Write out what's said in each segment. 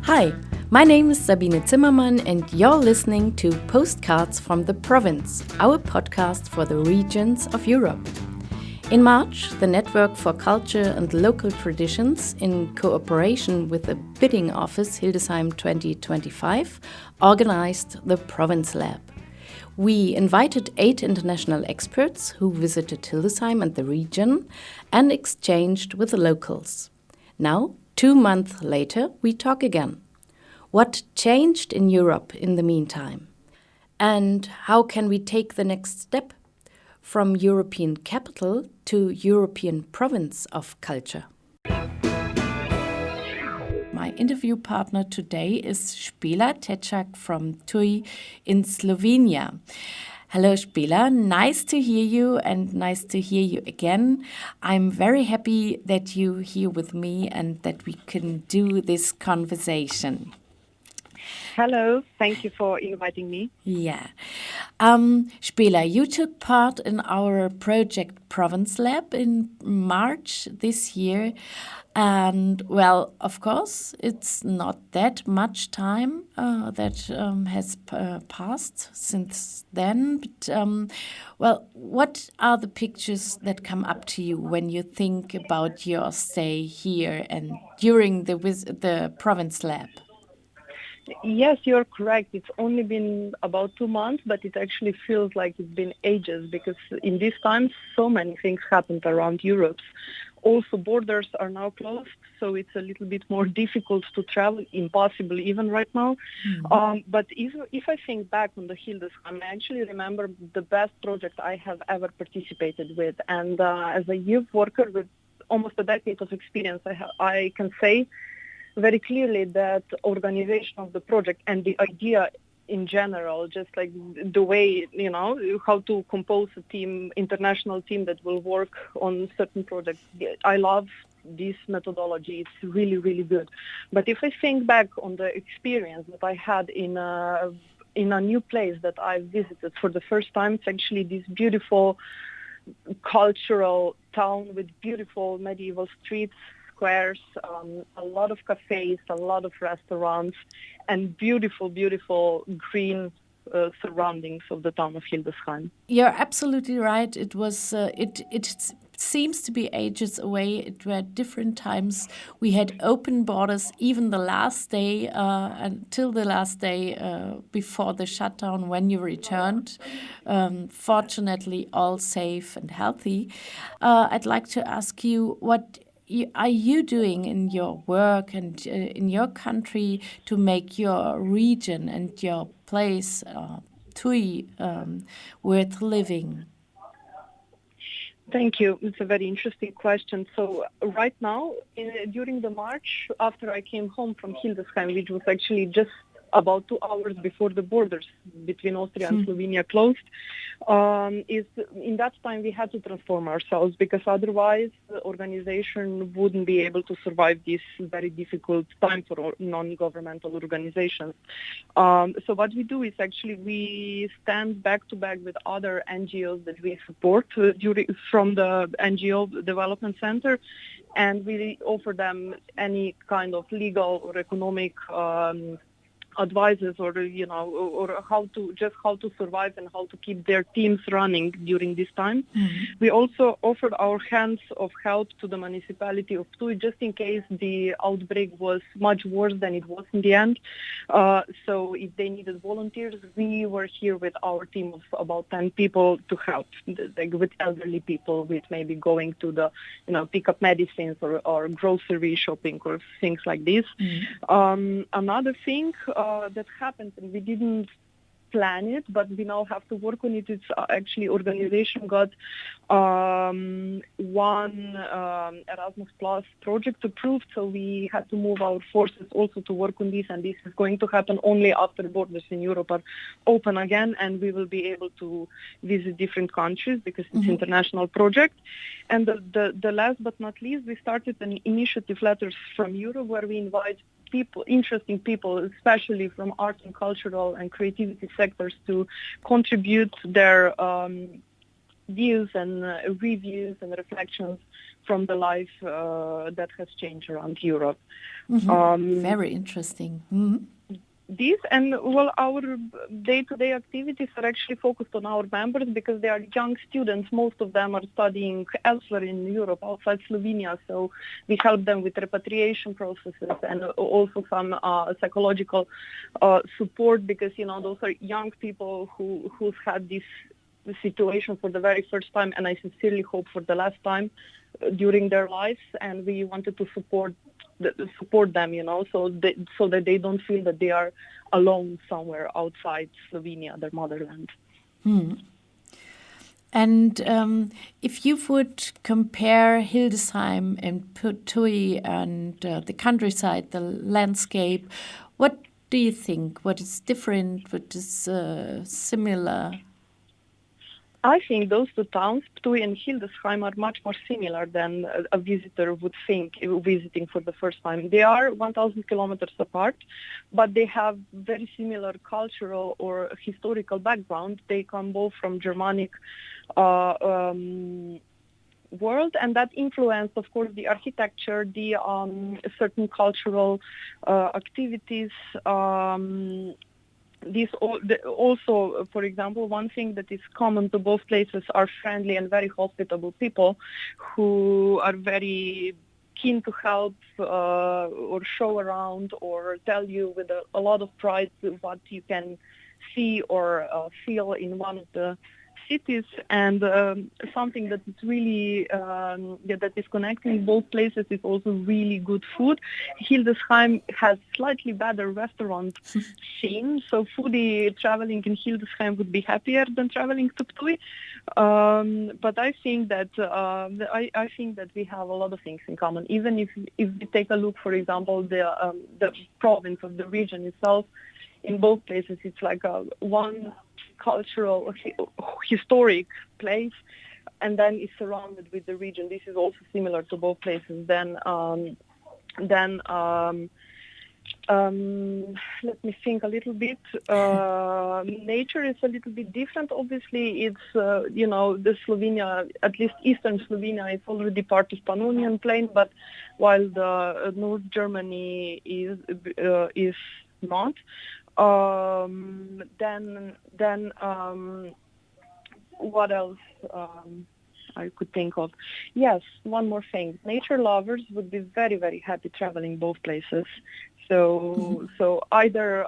Hi, my name is Sabine Zimmermann and you're listening to Postcards from the Province, our podcast for the regions of Europe. In March, the Network for Culture and Local Traditions, in cooperation with the bidding office Hildesheim 2025, organized the Province Lab. We invited 8 international experts who visited Hildesheim and the region and exchanged with the locals. Now, 2 months later, we talk again. What changed in Europe in the meantime? And how can we take the next step from European capital to European province of culture? My interview partner today is Špela Tezak from Ptuj in Slovenia. Hello, Špela. Nice to hear you and nice to hear you again. I'm very happy that you're here with me and that we can do this conversation. Hello, thank you for inviting me. Yeah. Špela, you took part in our project Province Lab in March this year. And, well, of course, it's not that much time that has passed since then. But, well, what are the pictures that come up to you when you think about your stay here and during the Province Lab? Yes, you're correct. It's only been about 2 months, but it actually feels like it's been ages because in these times, so many things happened around Europe. Also, borders are now closed, so it's a little bit more difficult to travel, impossible even right now. But if I think back on the Hildesheim, I actually remember the best project I have ever participated with. And as a youth worker with almost a decade of experience, I can say very clearly that organization of the project and the idea in general, just like the way, how to compose a team, international team that will work on certain projects. I love this methodology. It's really, really good. But if I think back on the experience that I had in a new place that I visited for the first time, it's actually this beautiful cultural town with beautiful medieval streets, squares, a lot of cafes, a lot of restaurants, and beautiful, beautiful green surroundings of the town of Hildesheim. You're absolutely right. It was. It seems to be ages away. It were different times. We had open borders even the last day until the last day before the shutdown when you returned. Fortunately, all safe and healthy. I'd like to ask you what are you doing in your work and in your country to make your region and your place, Ptuj, worth living? Thank you. It's a very interesting question. So right now, during the March, after I came home from Hildesheim, which was actually just about 2 hours before the borders between Austria and Slovenia closed, in that time we had to transform ourselves because otherwise the organization wouldn't be able to survive this very difficult time for non-governmental organizations. So what we do is actually we stand back to back with other NGOs that we support from the NGO Development Center, and we offer them any kind of legal or economic advices or how to survive and how to keep their teams running during this time. We also offered our hands of help to the municipality of Ptuj just in case the outbreak was much worse than it was in the end. So if they needed volunteers, we were here with our team of about 10 people to help, like with elderly people, with maybe going to the pick up medicines or grocery shopping or things like this. Another thing that happened, and we didn't plan it, but we now have to work on it. It's actually organization got one Erasmus Plus project approved, so we had to move our forces also to work on this, and this is going to happen only after borders in Europe are open again, and we will be able to visit different countries because it's international project. And the last but not least, we started an initiative Letters from Europe where we invite interesting people, especially from art and cultural and creativity sectors, to contribute their views and reviews and reflections from the life that has changed around Europe. Very interesting. Mm-hmm. These and our day-to-day activities are actually focused on our members because they are young students. Most of them are studying elsewhere in Europe, outside Slovenia. So we help them with repatriation processes and also some psychological support because those are young people who've had this situation for the very first time, and I sincerely hope for the last time during their lives. And we wanted to support them, so that they don't feel that they are alone somewhere outside Slovenia, their motherland. And if you would compare Hildesheim and Ptuj and the countryside, the landscape, what do you think? What is different? What is similar? I think those two towns, Ptuj and Hildesheim, are much more similar than a visitor would think visiting for the first time. They are 1,000 kilometers apart, but they have very similar cultural or historical background. They come both from Germanic world, and that influenced, of course, the architecture, the certain cultural activities. Also, for example, one thing that is common to both places are friendly and very hospitable people who are very keen to help or show around or tell you with a lot of pride what you can see or feel in one of the cities. And something that is really that is connecting both places is also really good food. Hildesheim has slightly better restaurant scene, so foodie traveling in Hildesheim would be happier than traveling to Ptuj. But I think that I think that we have a lot of things in common. Even if we take a look, for example, the province of the region itself, in both places it's like one cultural, historic place, and then it's surrounded with the region. This is also similar to both places. Then let me think a little bit. Nature is a little bit different. Obviously, it's the Slovenia, at least eastern Slovenia, is already part of Pannonian Plain, but while the North Germany is not. Then what else I could think of? Yes, one more thing. Nature lovers would be very, very happy traveling both places. So either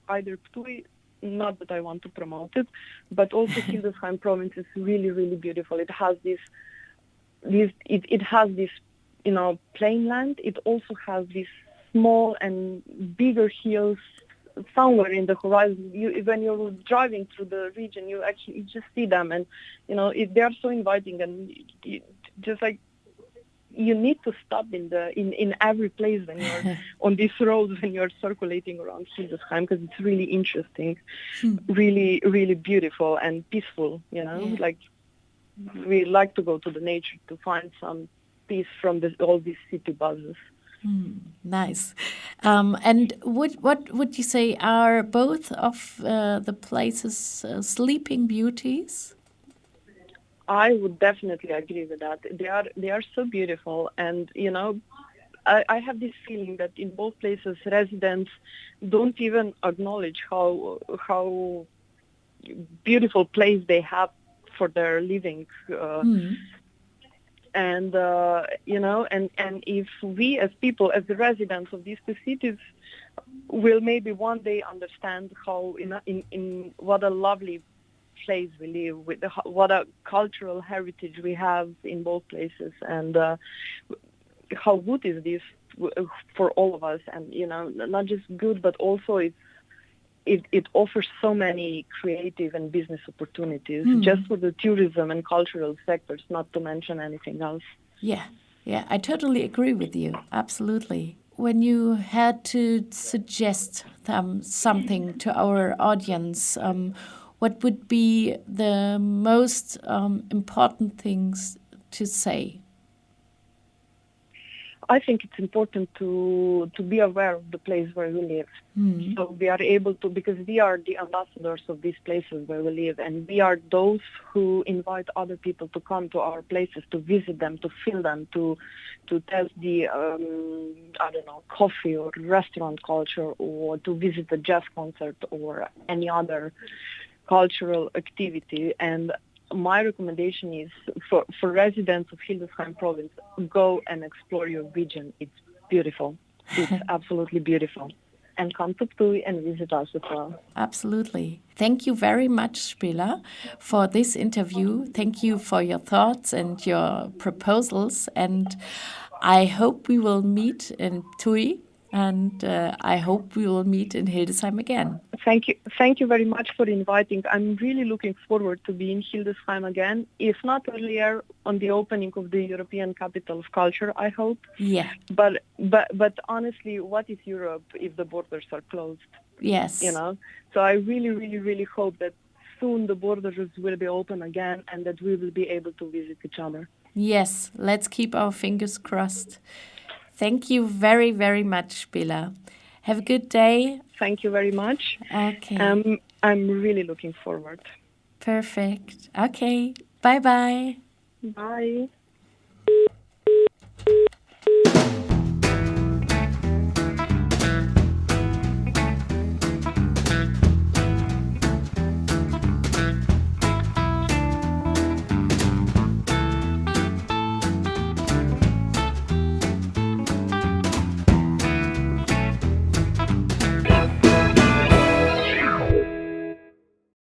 Ptuj, not that I want to promote it, but also Hildesheim province is really, really beautiful. It has this plain land. It also has these small and bigger hills somewhere in the horizon. When you're driving through the region, you just see them, and they are so inviting, and just like you need to stop in every place when you're on these roads, when you're circulating around Hildesheim, because it's really interesting, really, really beautiful and peaceful. Like we like to go to the nature to find some peace from all these city buzzes. Nice. And what would you say are both of the places sleeping beauties? I would definitely agree with that. They are so beautiful, and I have this feeling that in both places residents don't even acknowledge how beautiful place they have for their living. And and if we as people, as the residents of these two cities, will maybe one day understand how in what a lovely place we live, with what a cultural heritage we have in both places, and how good is this for all of us, and not just good, but also it offers so many creative and business opportunities just for the tourism and cultural sectors, not to mention anything else. Yeah, I totally agree with you. Absolutely. When you had to suggest something to our audience, what would be the most important things to say? I think it's important to be aware of the place where we live. So we are able to, because we are the ambassadors of these places where we live, and we are those who invite other people to come to our places, to visit them, to feel them, to test the, coffee or restaurant culture, or to visit a jazz concert or any other cultural activity. And my recommendation is for residents of Hildesheim province, go and explore your region. It's beautiful. It's absolutely beautiful. And come to Ptuj and visit us as well. Absolutely. Thank you very much, Špela, for this interview. Thank you for your thoughts and your proposals. And I hope we will meet in Ptuj, and I hope we will meet in Hildesheim again. Thank you very much for inviting. I'm really looking forward to being in Hildesheim again, if not earlier, on the opening of the European Capital of Culture, I hope. Yeah. But honestly, what is Europe if the borders are closed? Yes. So I really, really, really hope that soon the borders will be open again and that we will be able to visit each other. Yes, let's keep our fingers crossed. Thank you very, very much, Špela. Have a good day. Thank you very much. Okay. I'm really looking forward. Perfect. Okay. Bye-bye. Bye.